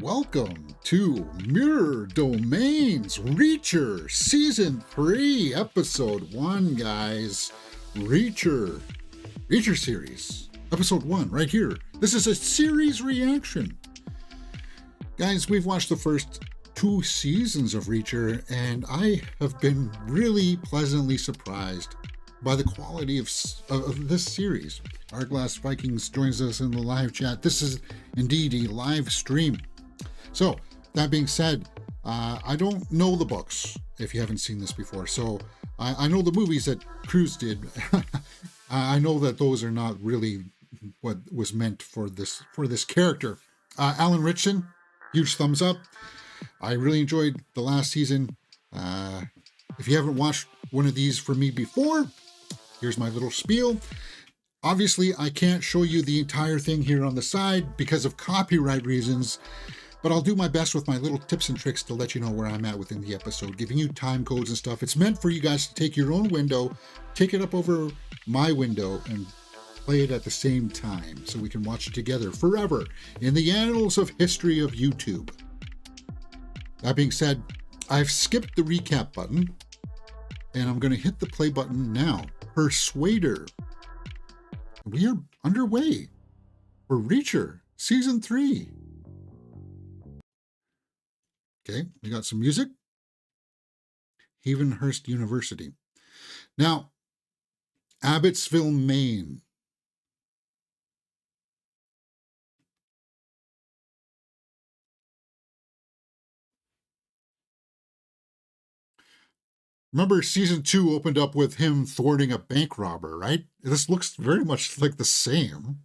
Welcome to Mirror Domains Reacher Season 3, Episode 1, guys. Reacher series, Episode 1, right here. This is a series reaction. Guys, we've watched the first 2 seasons of Reacher, and I have been really pleasantly surprised by the quality of this series. Hourglass Vikings joins us in the live chat. This is indeed a live stream. So, that being said, I don't know the books, if you haven't seen this before. So, I know the movies that Cruise did. I know that those are not really what was meant for this character. Alan Ritchson, huge thumbs up. I really enjoyed the last season. If you haven't watched one of these for me before, here's my little spiel. Obviously, I can't show you the entire thing here on the side because of copyright reasons, but I'll do my best with my little tips and tricks to let you know where I'm at within the episode, giving you time codes and stuff. It's meant for you guys to take your own window, take it up over my window, and play it at the same time so we can watch it together forever in the annals of history of YouTube. That being said, I've skipped the recap button, and I'm going to hit the play button now. Persuader. We are underway for Reacher Season 3. Okay, we got some music. Havenhurst University. Now, Abbotsville, Maine. Remember, Season 2 opened up with him thwarting a bank robber, right? This looks very much like the same.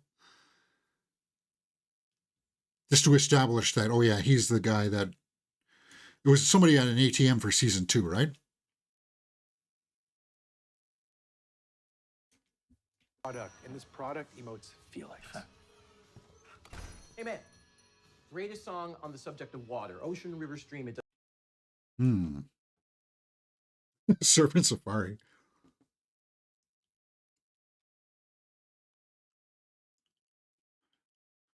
Just to establish that, oh yeah, he's the guy that... It was somebody at an ATM for Season 2, right? And this product emotes Felix. Hey man, rate a song on the subject of water, ocean, river, stream. It does. Serpent Safari.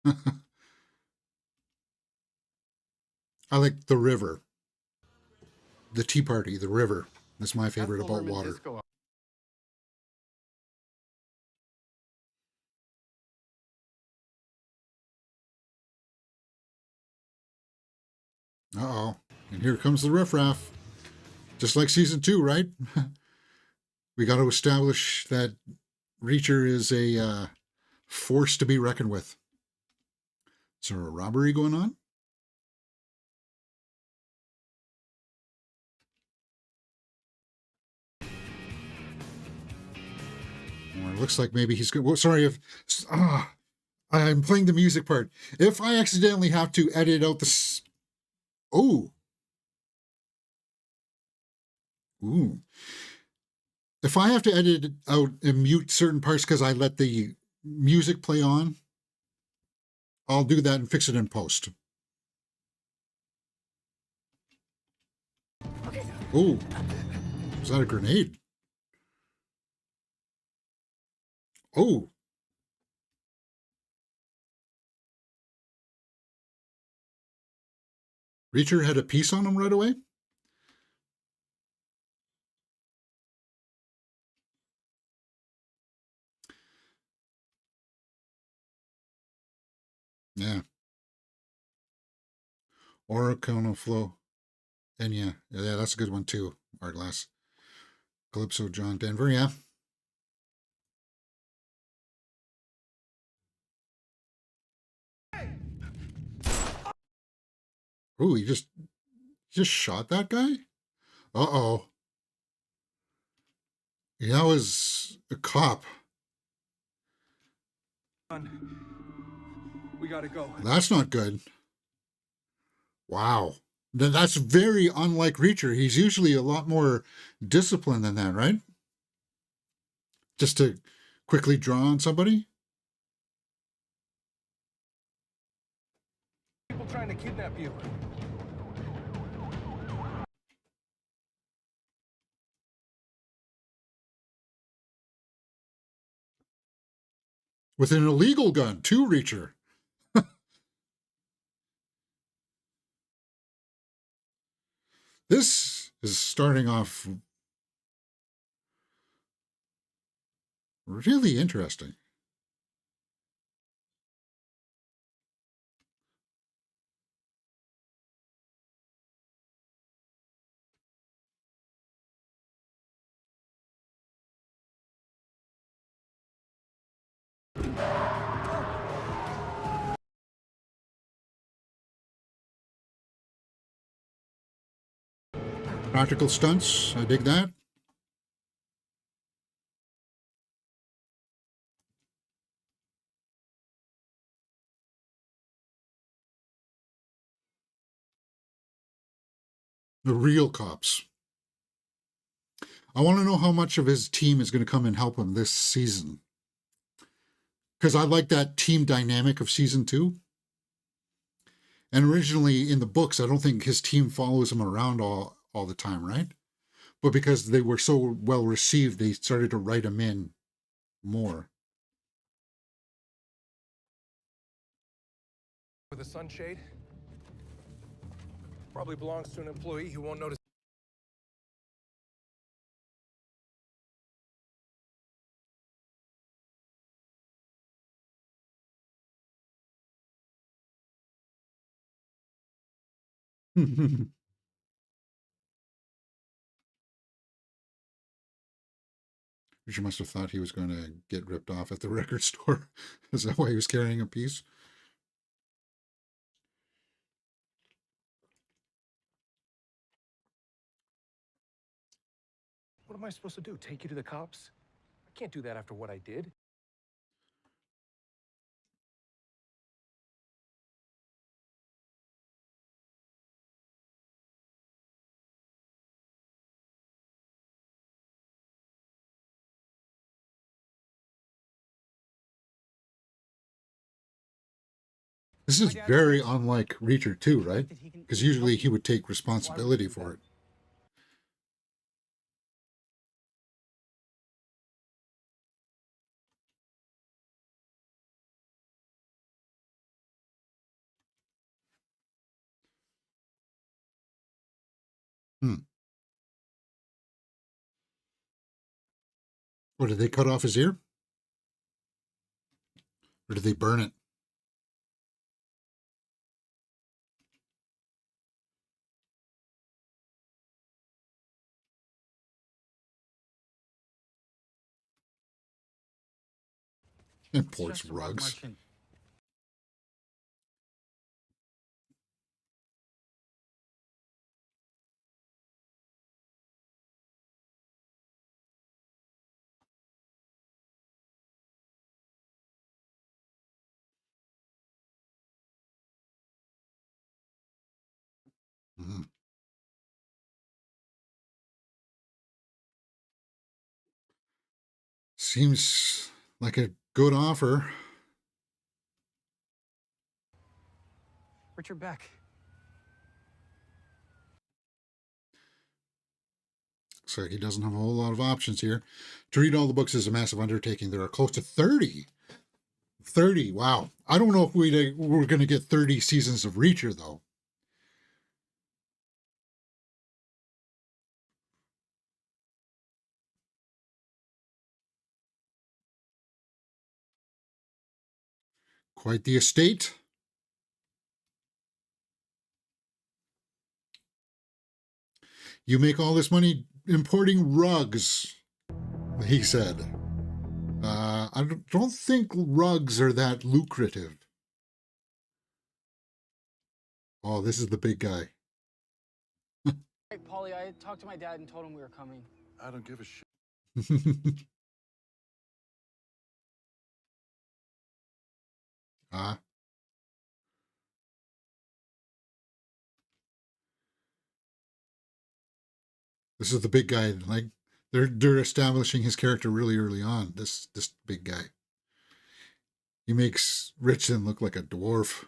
I like the river. The Tea Party, the river. That's my favorite about water. Uh-oh. And here comes the riffraff. Just like Season 2, right? We got to establish that Reacher is a force to be reckoned with. Is there a robbery going on? Or it looks like maybe he's going... Well, sorry if... I'm playing the music part. If I accidentally have to edit out the... Oh. Ooh. If I have to edit out and mute certain parts because I let the music play on, I'll do that and fix it in post. Oh, is that a grenade? Oh. Reacher had a piece on him right away? Yeah. Oracle Flow. And yeah, that's a good one too. Hourglass. Calypso John Denver, yeah. Oh, he just shot that guy? Uh-oh. Yeah, that was a cop. We gotta go. That's not good. Wow. That's very unlike Reacher. He's usually a lot more disciplined than that, right? Just to quickly draw on somebody? People trying to kidnap you. With an illegal gun, too, Reacher. This is starting off really interesting. Practical stunts, I dig that. The real cops. I want to know how much of his team is going to come and help him this season. Because I like that team dynamic of season 2. And originally in the books, I don't think his team follows him around all the time, right? But because they were so well received, they started to write him in more. With a sunshade? Probably belongs to an employee who won't notice. Richard must have thought he was going to get ripped off at the record store. Is that why he was carrying a piece? What am I supposed to do? Take you to the cops? I can't do that after what I did. This is very unlike Reacher too, right? Because usually he would take responsibility for it. Hmm. Or did they cut off his ear? Or did they burn it? Imports rugs. Mm-hmm. Seems like a good offer. Richard Beck. Looks like he doesn't have a whole lot of options here. To read all the books is a massive undertaking. There are close to 30. 30, wow. I don't know if we're going to get 30 seasons of Reacher, though. Quite the estate. You make all this money importing rugs, he said. I don't think rugs are that lucrative. Oh, this is the big guy. Hey, Paulie, I talked to my dad and told him we were coming. I don't give a shit. Ah. This is the big guy. Like they're establishing his character really early on. This big guy. He makes Richard look like a dwarf.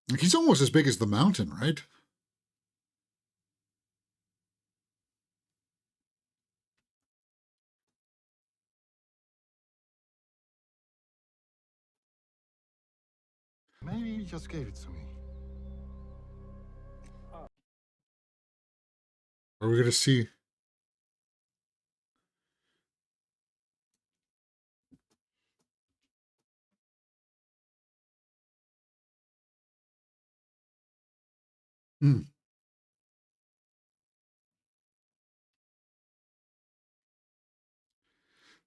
Like he's almost as big as the mountain, right? Maybe he just gave it to me. Are we going to see? Hmm.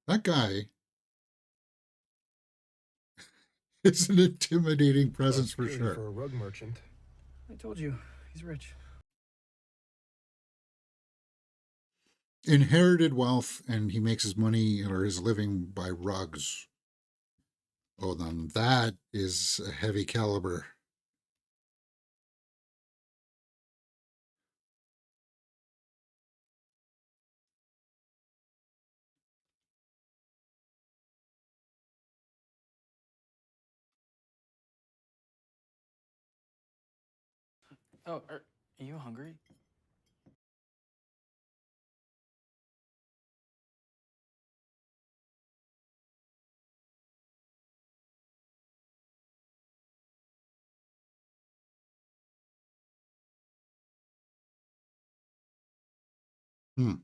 That guy is an intimidating presence for sure. For a rug merchant. I told you, he's rich. Inherited wealth, and he makes his money or his living by rugs. Oh, then that is a heavy caliber. Oh, are you hungry? Hmm.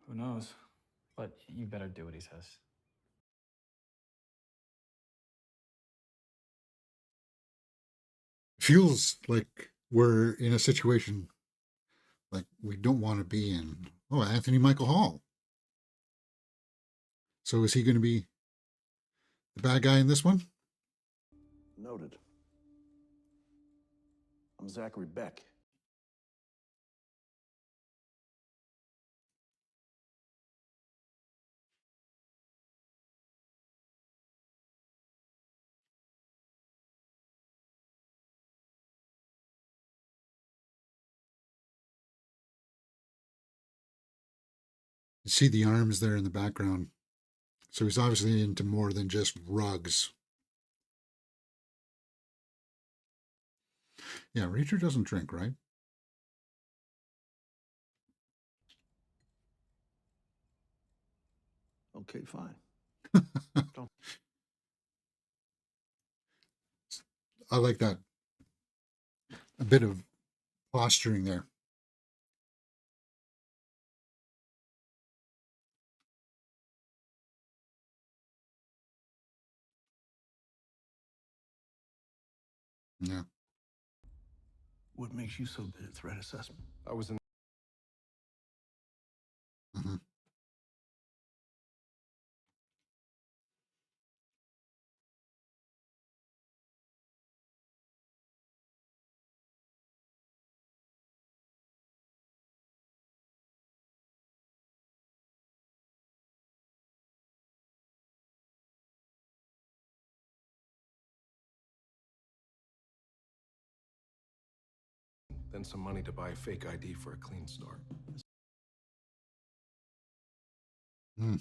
Who knows? But you better do what he says. Feels like we're in a situation like we don't want to be in. Oh, Anthony Michael Hall. So is he going to be the bad guy in this one? Noted. I'm Zachary Beck. You see the arms there in the background. So he's obviously into more than just rugs. Yeah, Reacher doesn't drink, right? Okay, fine. I like that. A bit of posturing there. Yeah. What makes you so good at threat assessment? I was in. Hmm. Then some money to buy a fake ID for a clean start. Hmm.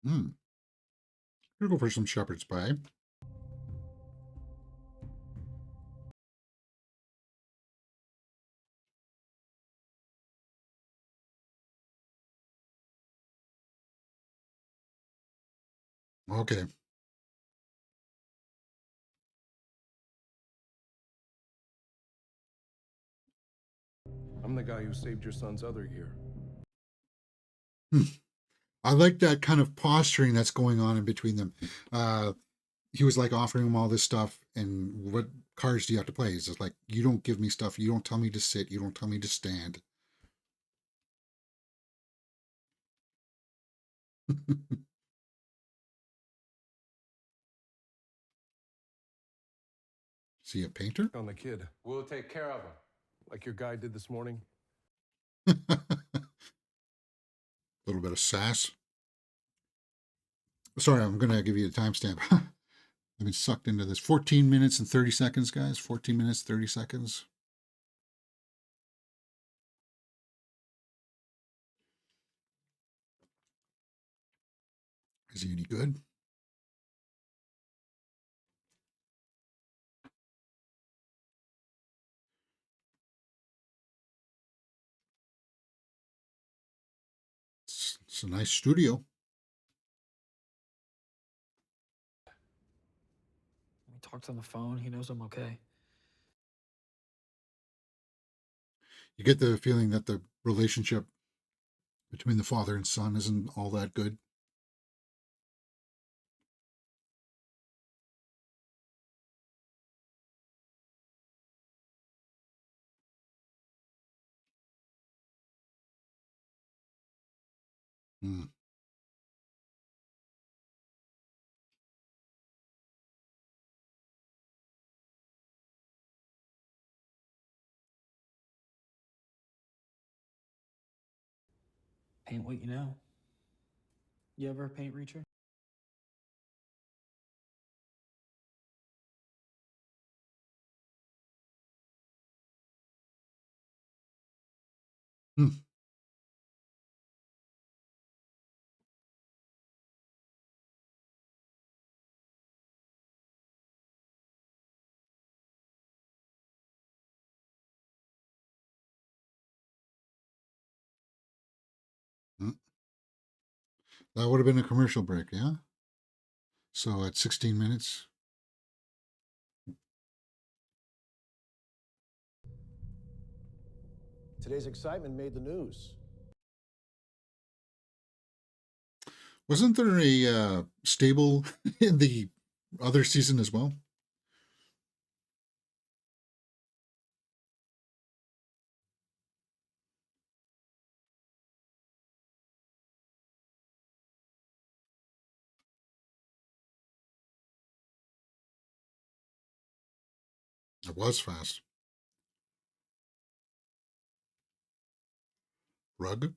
Hmm. Gonna go for some shepherd's pie. Okay. I'm the guy who saved your son's other ear. Hmm. I like that kind of posturing that's going on in between them. He was like offering him all this stuff, and what cards do you have to play? He's just like, you don't give me stuff, you don't tell me to sit, you don't tell me to stand. See a painter? On the kid. We'll take care of him. Like your guy did this morning. A little bit of sass. Sorry, I'm going to give you a timestamp. I've been sucked into this. 14 minutes and 30 seconds, guys. 14 minutes, 30 seconds. Is he any good? It's a nice studio. We talked on the phone. He knows I'm okay. You get the feeling that the relationship between the father and son isn't all that good. Hmm. Paint what you know. You ever a paint reacher? Hmm. Hmm. That would have been a commercial break, yeah? So at 16 minutes. Today's excitement made the news. Wasn't there a stable in the other season as well? It was fast. Rug?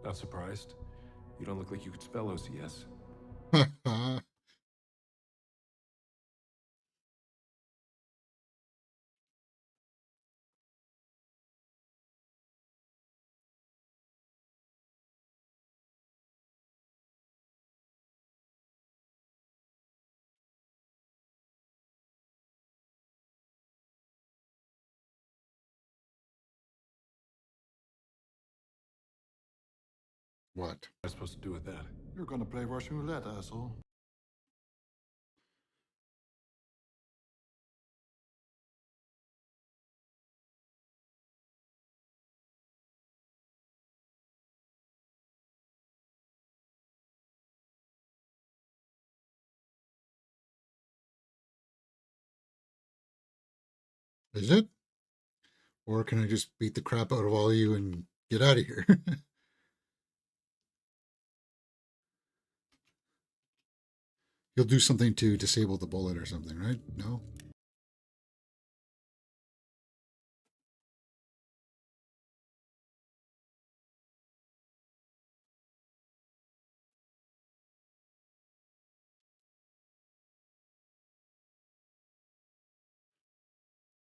Not surprised. You don't look like you could spell OCS. What? What am I supposed to do with that? You're gonna play Russian roulette, asshole. Is it? Or can I just beat the crap out of all of you and get out of here? You'll do something to disable the bullet or something, right? No?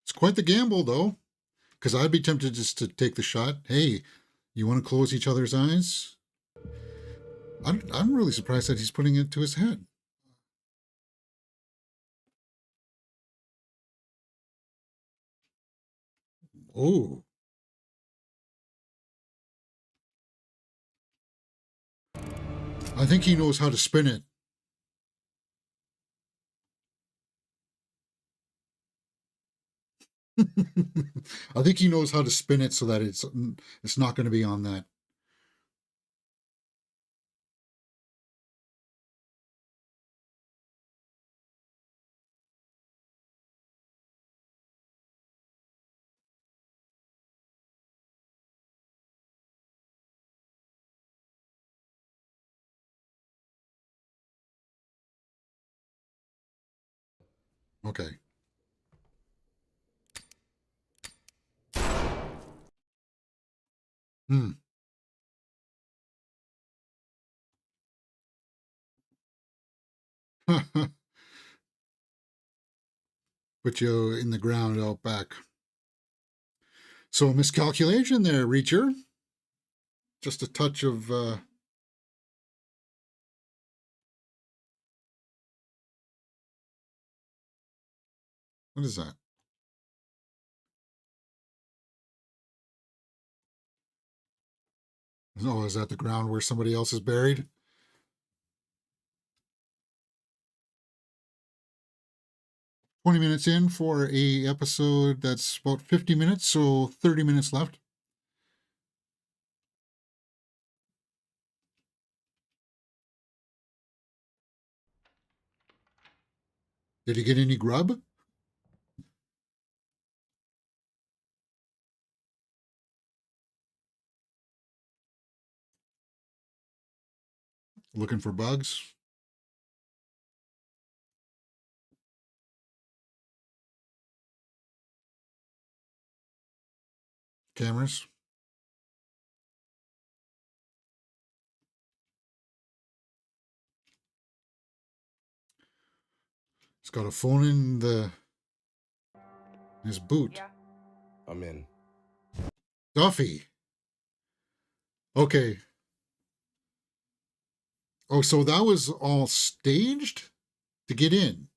It's quite the gamble, though, because I'd be tempted just to take the shot. Hey, you want to close each other's eyes? I'm really surprised that he's putting it to his head. Oh, I think he knows how to spin it. I think he knows how to spin it so that it's not going to be on that. Okay. Hmm. Put you in the ground out back. So a miscalculation there, Reacher. Just a touch of what is that? Oh, is that the ground where somebody else is buried? $20 in for a episode that's about 50 minutes, so 30 minutes left. Did he get any grub? Looking for bugs? Cameras? He's got a phone in his boot. Yeah. I'm in. Duffy. Okay. Oh, so that was all staged to get in.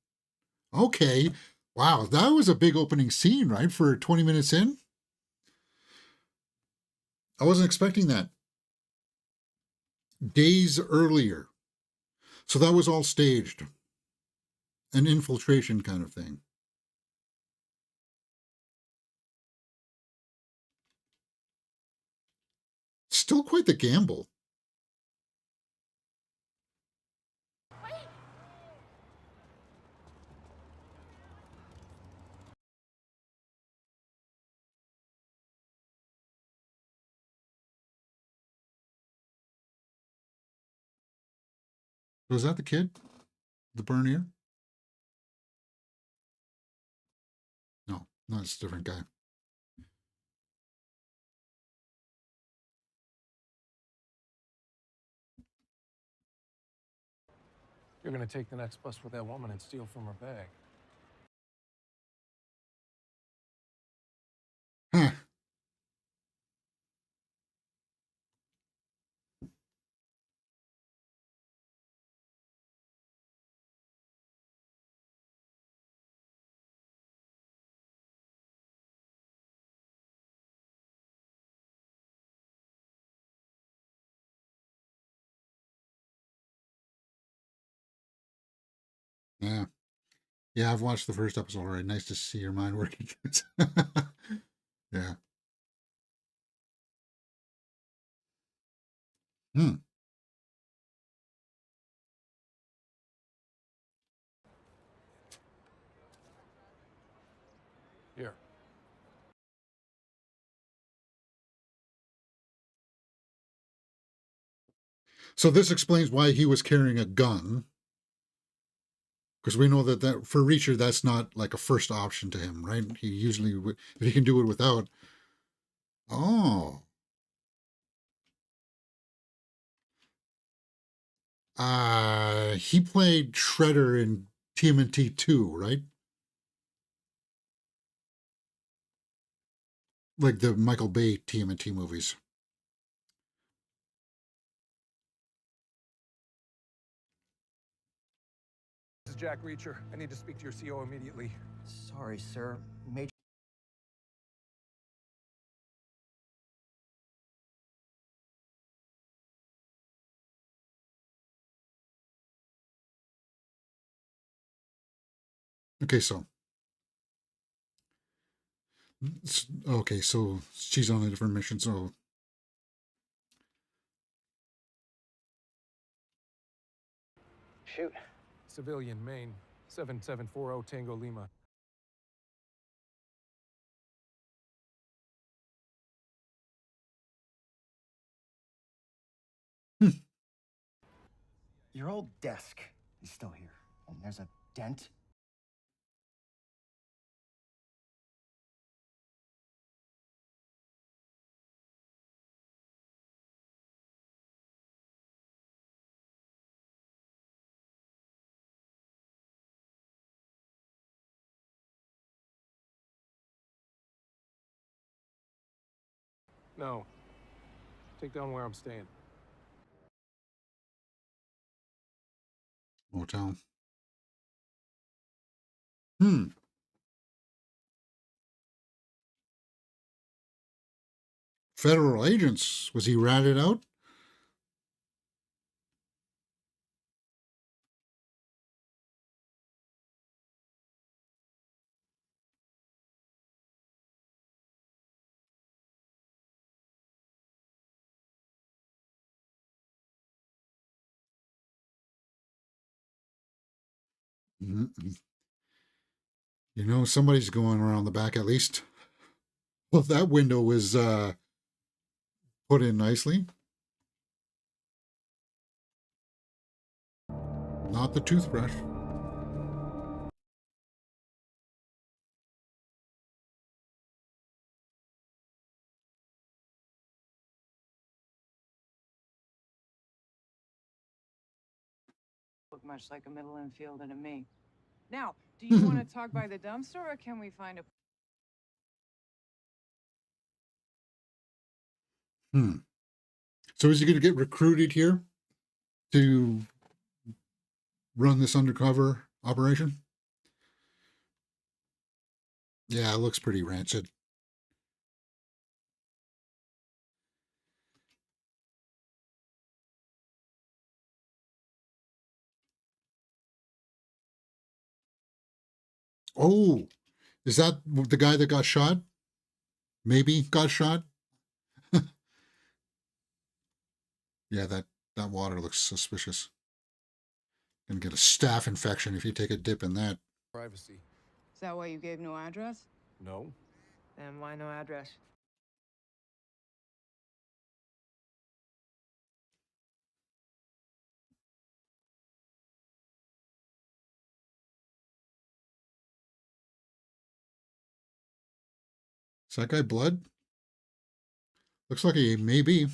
Okay. Wow, that was a big opening scene, right? For 20 minutes in? I wasn't expecting that. Days earlier. So that was all staged. An infiltration kind of thing. Still quite the gamble. Was that the kid? The burn ear? No, that's a different guy. You're gonna take the next bus with that woman and steal from her bag. Huh. Yeah. Yeah, I've watched the first episode already. Nice to see your mind working. Yeah. Hmm. Here. So this explains why he was carrying a gun. Because we know that for Reacher, that's not like a first option to him, right? He usually would, if he can do it without. Oh. He played Shredder in TMNT 2, right? Like the Michael Bay TMNT movies. This is Jack Reacher. I need to speak to your CO immediately. Sorry, sir. Major. Okay, so. Okay, so she's on a different mission, so. Shoot. Civilian, Maine. 7740 Tango Lima. Your old desk is still here, and there's a dent. No. Take down where I'm staying. Motel. Hmm. Federal agents. Was he ratted out? Mm-mm. You know, somebody's going around the back at least. Well, that window was put in nicely. Not the toothbrush. Look much like a middle infielder to me. Now, do you want to talk by the dumpster, or can we find a... Hmm. So is he going to get recruited here to run this undercover operation? Yeah, it looks pretty rancid. Oh, is that the guy that got shot? Maybe got shot? Yeah, that water looks suspicious. Gonna get a staph infection if you take a dip in that. Privacy. Is that why you gave no address? No. Then why no address? Is that guy blood? Looks like he may be.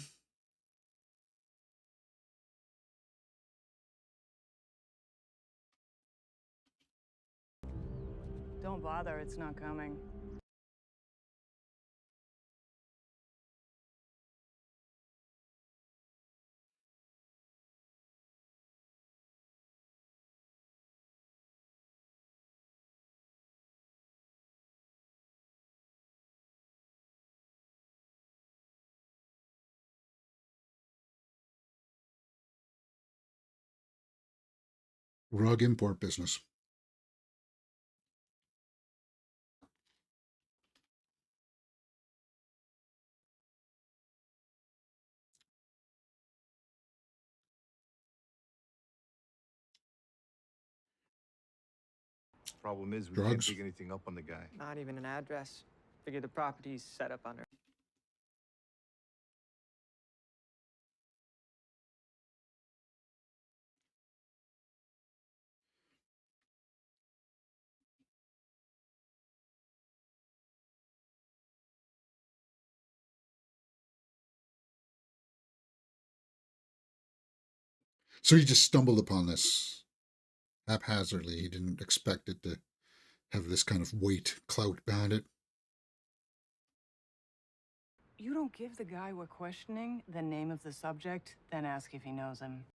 Don't bother, it's not coming. Rug import business. Problem is, we Drugs. can't pick anything up on the guy. Not even an address. Figure the property's set up under. So he just stumbled upon this haphazardly. He didn't expect it to have this kind of weight, clout behind it. You don't give the guy we're questioning the name of the subject, then ask if he knows him.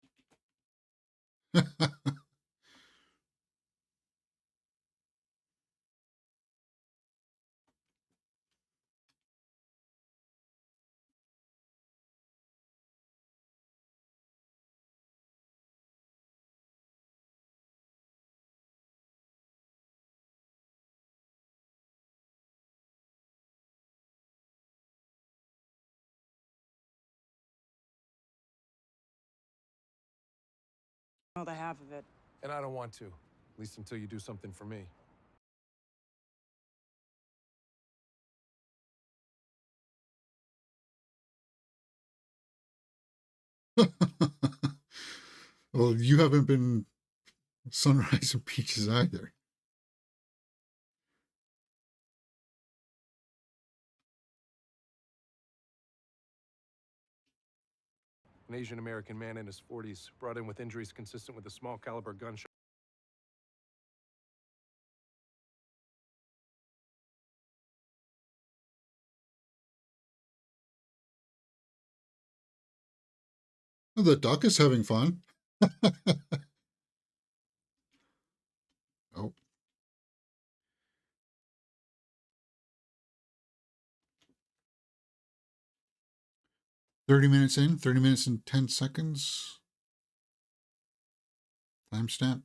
Know the half of it. And I don't want to. At least until you do something for me. Well, you haven't been Sunrise and Peaches either. An Asian American man in his 40s, brought in with injuries consistent with a small caliber gunshot. the duck is having fun. Oh. "30 minutes in, 30 minutes and 10 seconds. Timestamp.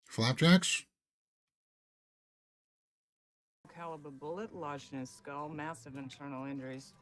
Flapjacks? Caliber bullet lodged in his skull, massive internal injuries.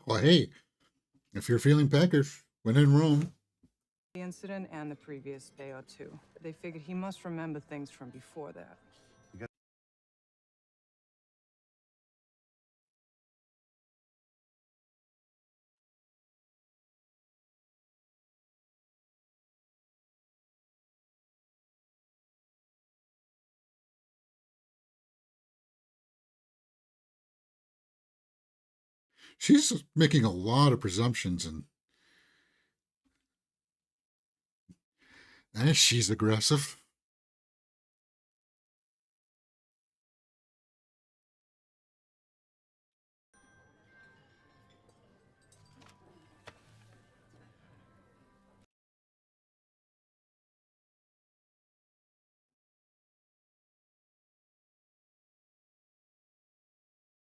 Well, hey, if you're feeling peckish, when in Rome. The incident and the previous day or two. They figured he must remember things from before that. She's making a lot of presumptions, and she's aggressive.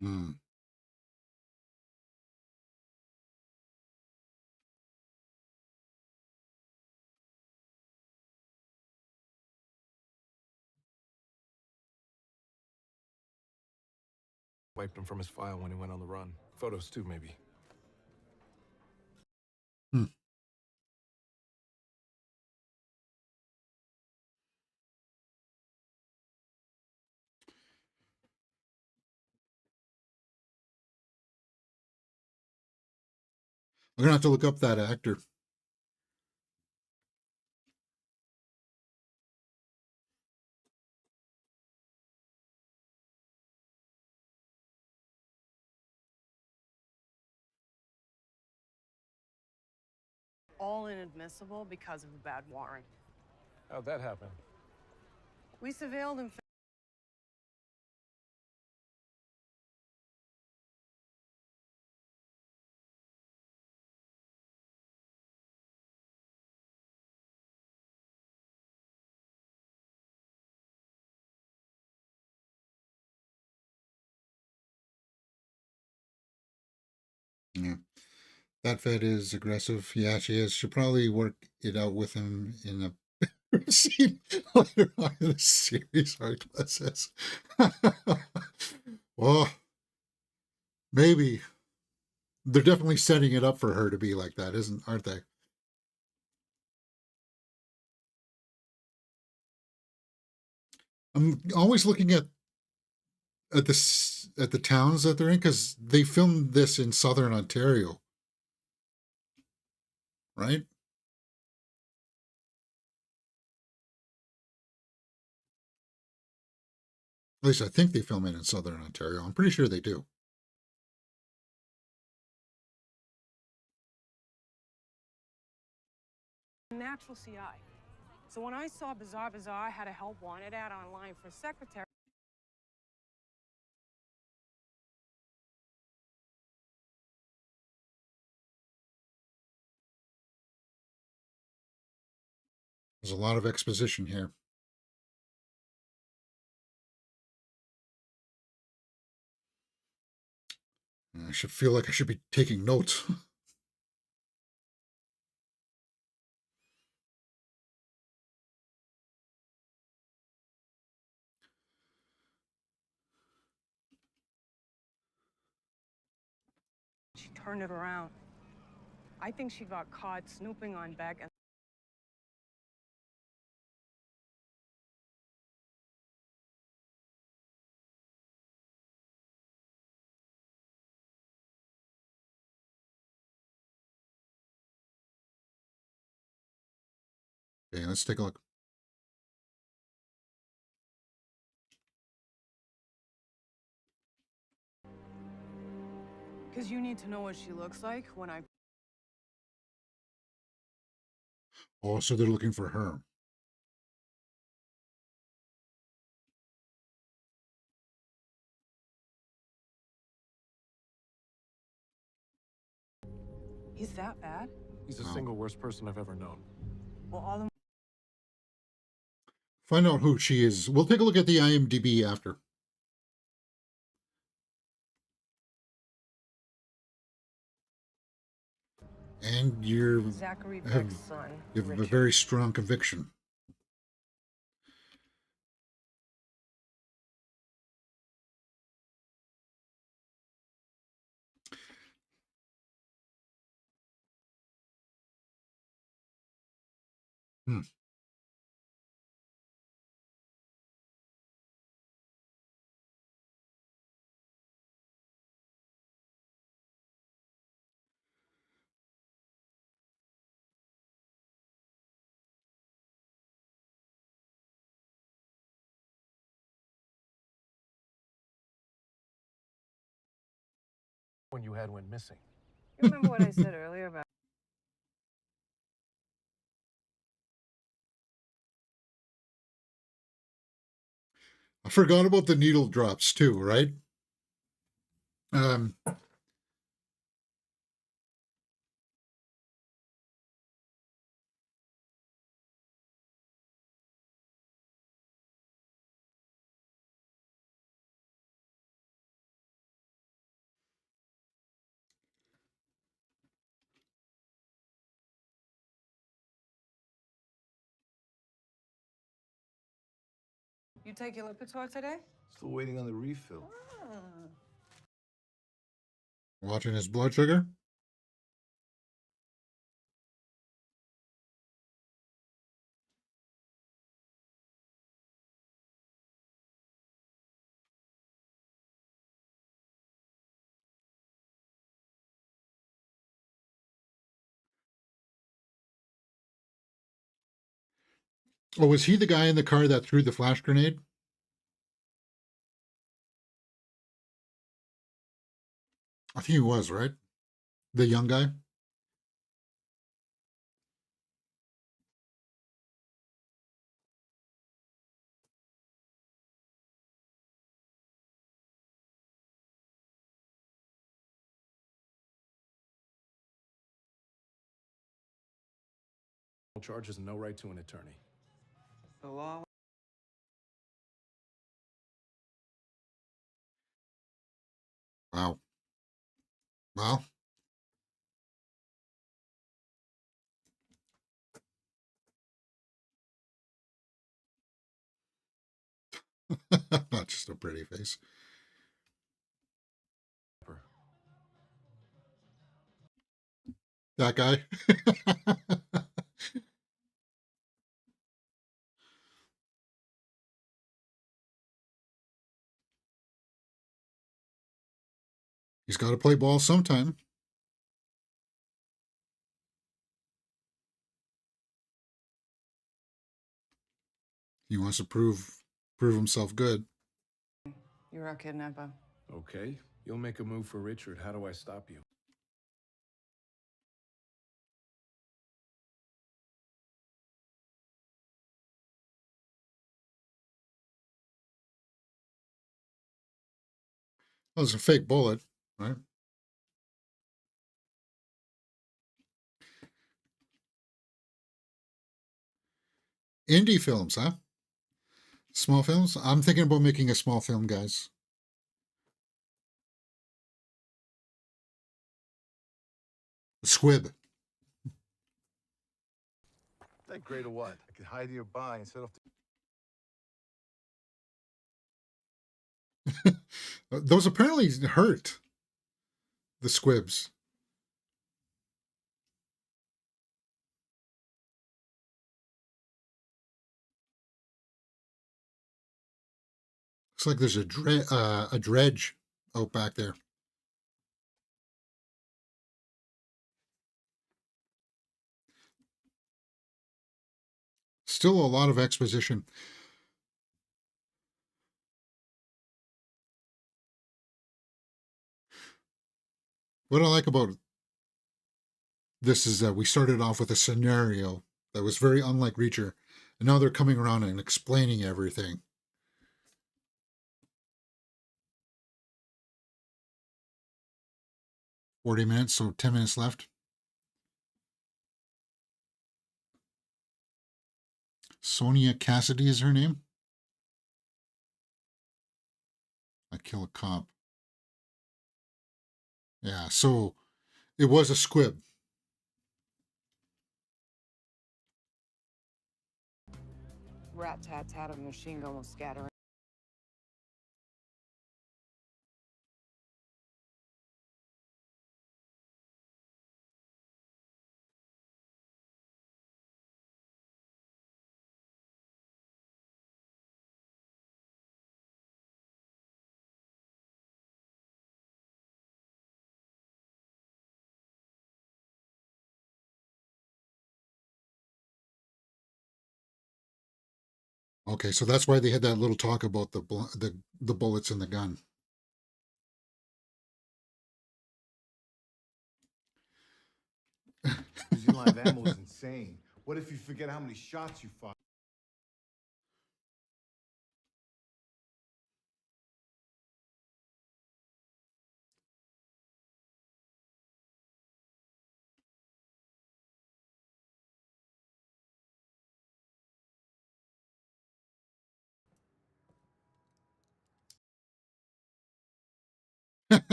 Hmm. Wiped him from his file when he went on the run. Photos too, maybe. Hmm. I'm gonna have to look up that actor. All inadmissible because of a bad warrant. How'd that happen? We surveilled him. Yeah. That vet is aggressive. Yeah, she is. She'll probably work it out with him in a scene later on in the series, Harkless says. Well, maybe. They're definitely setting it up for her to be like that, aren't they? I'm always looking at the towns that they're in because they filmed this in southern Ontario, right? At least I think they film it in southern Ontario. I'm pretty sure they do. Natural CI. So when I saw Bizarre Bazaar had a help wanted ad online for secretary. There's a lot of exposition here. I should feel like I should be taking notes. She turned it around. I think she got caught snooping on Beck and Okay, let's take a look. Because you need to know what she looks like when I... Oh, so they're looking for her. He's that bad? He's the Wow. single worst person I've ever known. Well, all the... Find out who she is. We'll take a look at the IMDb after. And you Zachary have Beck's son, a Richard. very strong conviction. Hmm. When you had went missing. You remember what I said earlier about... I forgot about the needle drops too, right? Um, You take your Lipitor today? Still waiting on the refill. watching his blood sugar. Oh, was he the guy in the car that threw the flash grenade? I think he was, right? The young guy. Charges and no right to an attorney. The law. Wow. Well, not just a pretty face. That guy. He's got to play ball sometime. He wants to prove himself good. You're a kidnapper. Okay. You'll make a move for Richard. How do I stop you? That was a fake bullet, right? Indie films, huh? Small films? I'm thinking about making a small film, guys. Squib. That great or what? I could hide nearby and set off the... Those apparently hurt. The squibs. Looks like there's a dredge out back there. Still a lot of exposition. What I like about this is that we started off with a scenario that was very unlike Reacher, and now they're coming around and explaining everything. $40, so 10 minutes left. Sonia Cassidy is her name. I kill a cop. Yeah, so it was a squib. Rat-tat-tat of a machine gun will scatter. Okay, so that's why they had that little talk about the bullets in the gun. Using live ammo is insane. What if you forget how many shots you fired?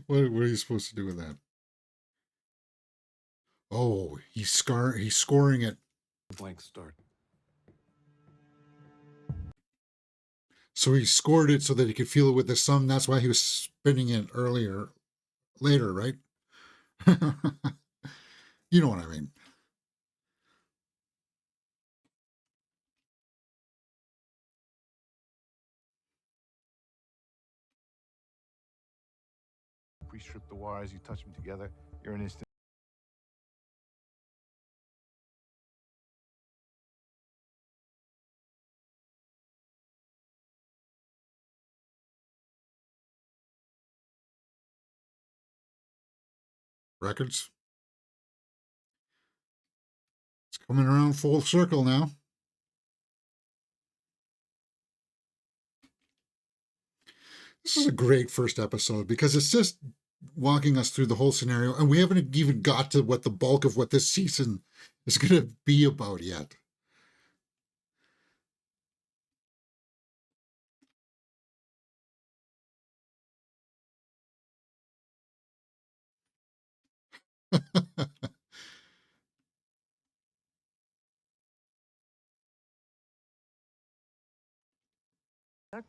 What are you supposed to do with that? Oh, he's scoring it. Blank start. So he scored it so that he could feel it with his thumb. That's why he was spinning it later, right? You know what I mean. Pre-strip the wires, you touch them together, you're an instant. Records. It's coming around full circle now. This is a great first episode because it's just walking us through the whole scenario, and we haven't even got to what the bulk of what this season is going to be about yet.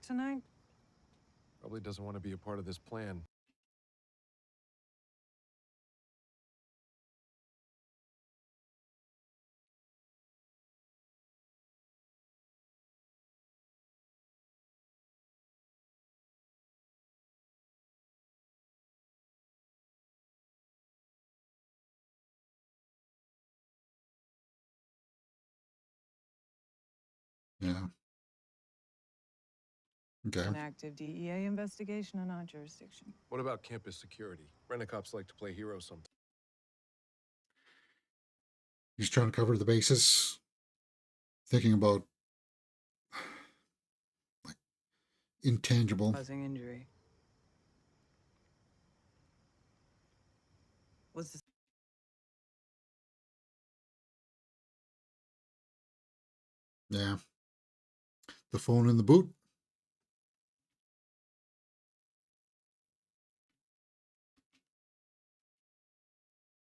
Tonight? Probably doesn't want to be a part of this plan. Yeah. Okay. An active DEA investigation in our jurisdiction. What about campus security? Rent-a-cops like to play hero sometimes. He's trying to cover the bases, thinking about like intangible. Causing injury. What's the Yeah. The phone in the boot.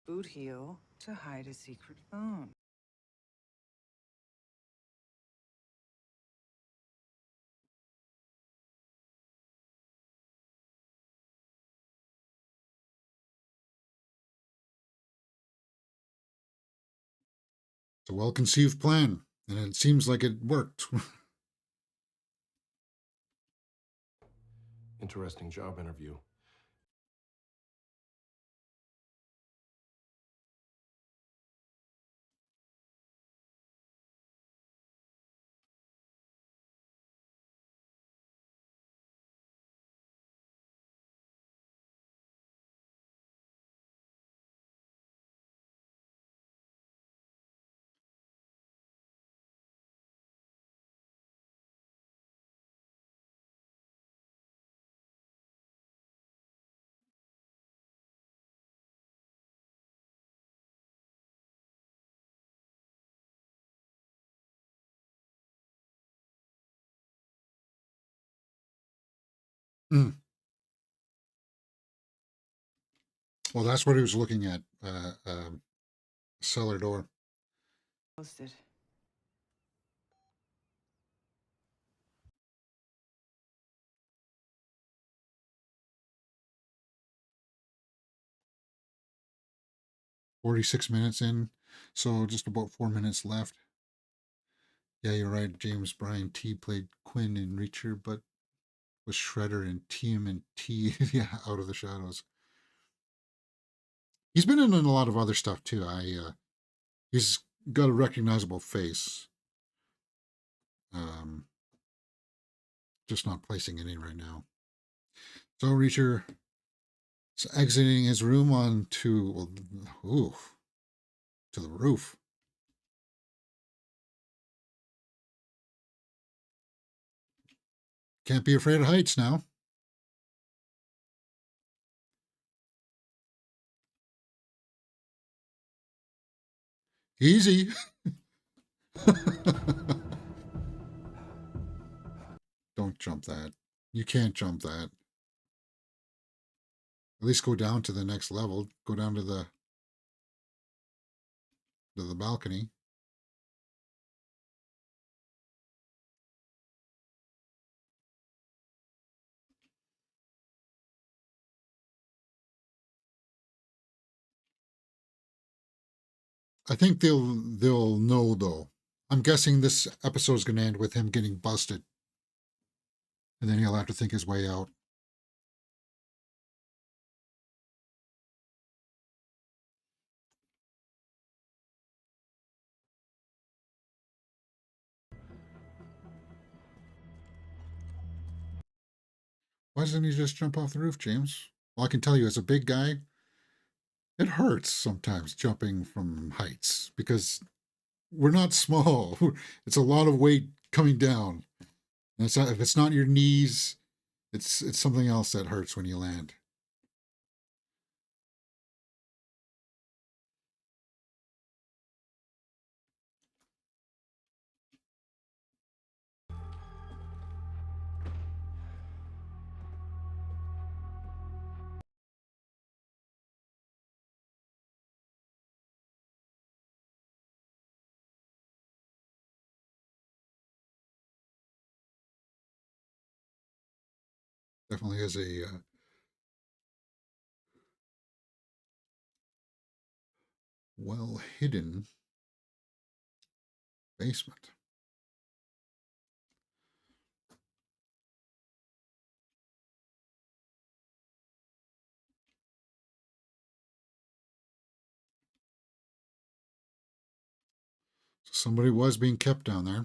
boot heel to hide a secret phone? It's a well-conceived plan, and it seems like it worked. Interesting job interview. Mm. Well, that's what he was looking at. Cellar door. Posted. 46 minutes in, so just about 4 minutes left. Yeah, you're right. James Bryan T played Quinn in Reacher, but was Shredder in TMNT. Yeah, Out of the Shadows. He's been in a lot of other stuff too. He's got a recognizable face. Um, just not placing it in right now. So Reacher is exiting his room onto, well, to the roof. Can't be afraid of heights now. Easy. Don't jump that. You can't jump that. At least go down to the next level. Go down to the balcony. I think they'll know though. I'm guessing this episode is going to end with him getting busted, and then he'll have to think his way out. Why doesn't he just jump off the roof, James? Well, I can tell you, as a big guy, it hurts sometimes jumping from heights because we're not small. It's a lot of weight coming down. And if it's not your knees, it's something else that hurts when you land. Definitely is a well hidden basement. So somebody was being kept down there.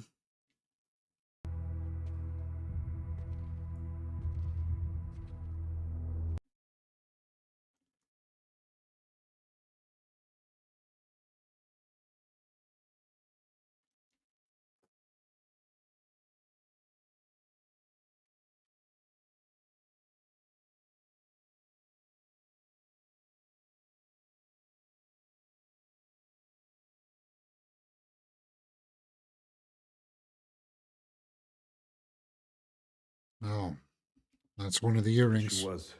Oh, that's one of the earrings. She was.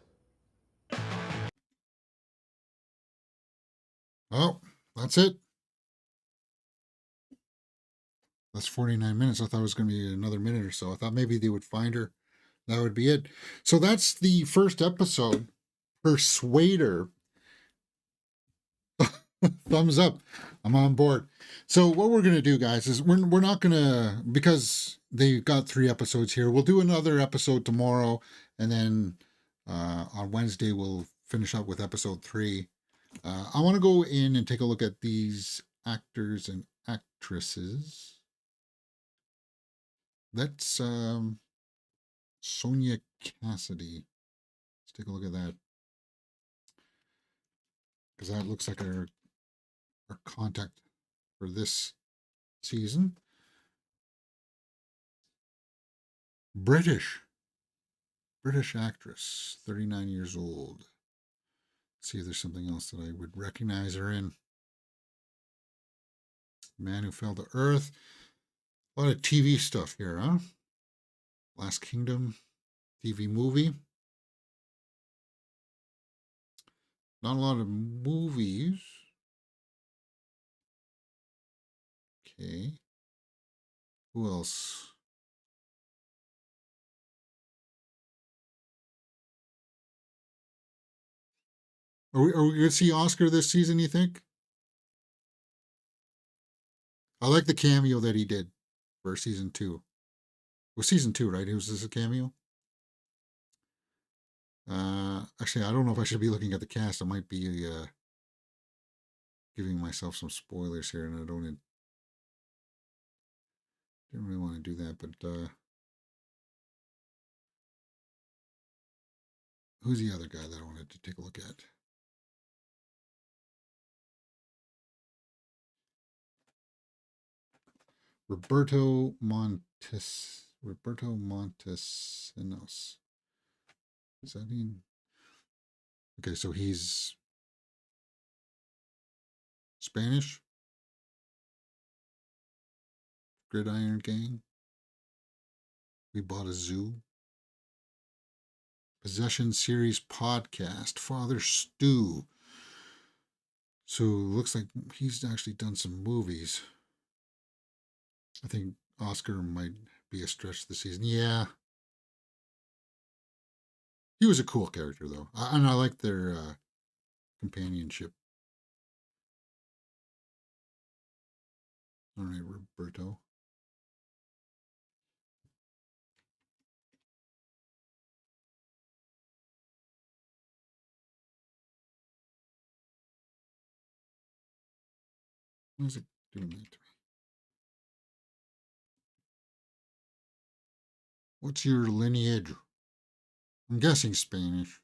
Oh, that's it. That's 49 minutes. I thought it was going to be another minute or so. I thought maybe they would find her. That would be it. So that's the first episode. Persuader. Thumbs up. I'm on board. So what we're going to do, guys, is we're not going to, because they've got 3 episodes here, we'll do another episode tomorrow, and then on Wednesday we'll finish up with episode 3. I want to go in and take a look at these actors and actresses. That's Sonia Cassidy. Let's take a look at that, because that looks like our contact for this season. British actress, 39 years old. Let's see if there's something else that I would recognize her in. Man Who Fell to Earth. A lot of TV stuff here, huh? Last Kingdom, TV movie. Not a lot of movies. Okay. Who else? Are we going to see Oscar this season, you think? I like the cameo that he did for season 2. It was season 2, right? Was this a cameo? Actually, I don't know if I should be looking at the cast. I might be giving myself some spoilers here, and I didn't really want to do that, but who's the other guy that I wanted to take a look at? Roberto Montesinos. Is that mean? Okay, so he's Spanish. Gridiron Gang. We Bought a Zoo. Possession Series Podcast. Father Stu. So looks like he's actually done some movies. I think Oscar might be a stretch this season. Yeah. He was a cool character, though. And I like their companionship. All right, Roberto. What is it doing that to me? What's your lineage? I'm guessing Spanish.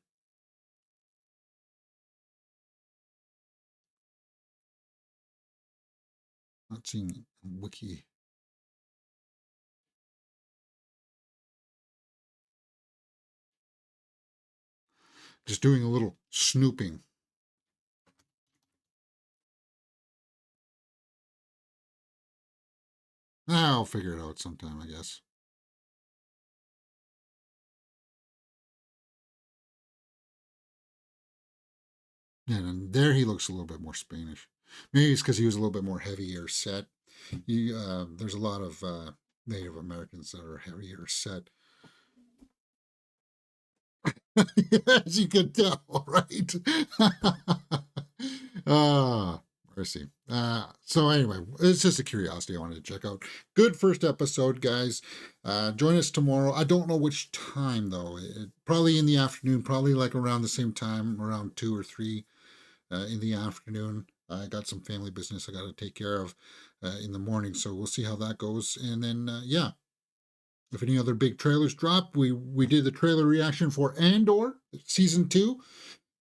Not seeing wiki. Just doing a little snooping. I'll figure it out sometime, I guess. Yeah, and there he looks a little bit more Spanish. Maybe it's because he was a little bit more heavier set. There's a lot of Native Americans that are heavier set. As you could tell, right? Mercy. So anyway, it's just a curiosity I wanted to check out. Good first episode, guys. Join us tomorrow. I don't know which time, though. Probably in the afternoon, probably like around the same time, around 2 or 3 in the afternoon. I got some family business I got to take care of in the morning, so we'll see how that goes. And then, yeah, if any other big trailers drop, we did the trailer reaction for Andor season 2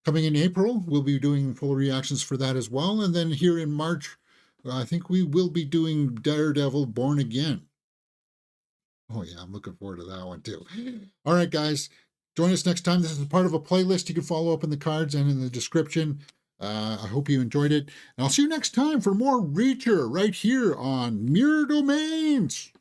coming in April. We'll be doing full reactions for that as well. And then here in March, I think we will be doing Daredevil Born Again. Oh yeah, I'm looking forward to that one too. All right, guys, join us next time. This is part of a playlist. You can follow up in the cards and in the description. I hope you enjoyed it. And I'll see you next time for more Reacher right here on Mirror Domains.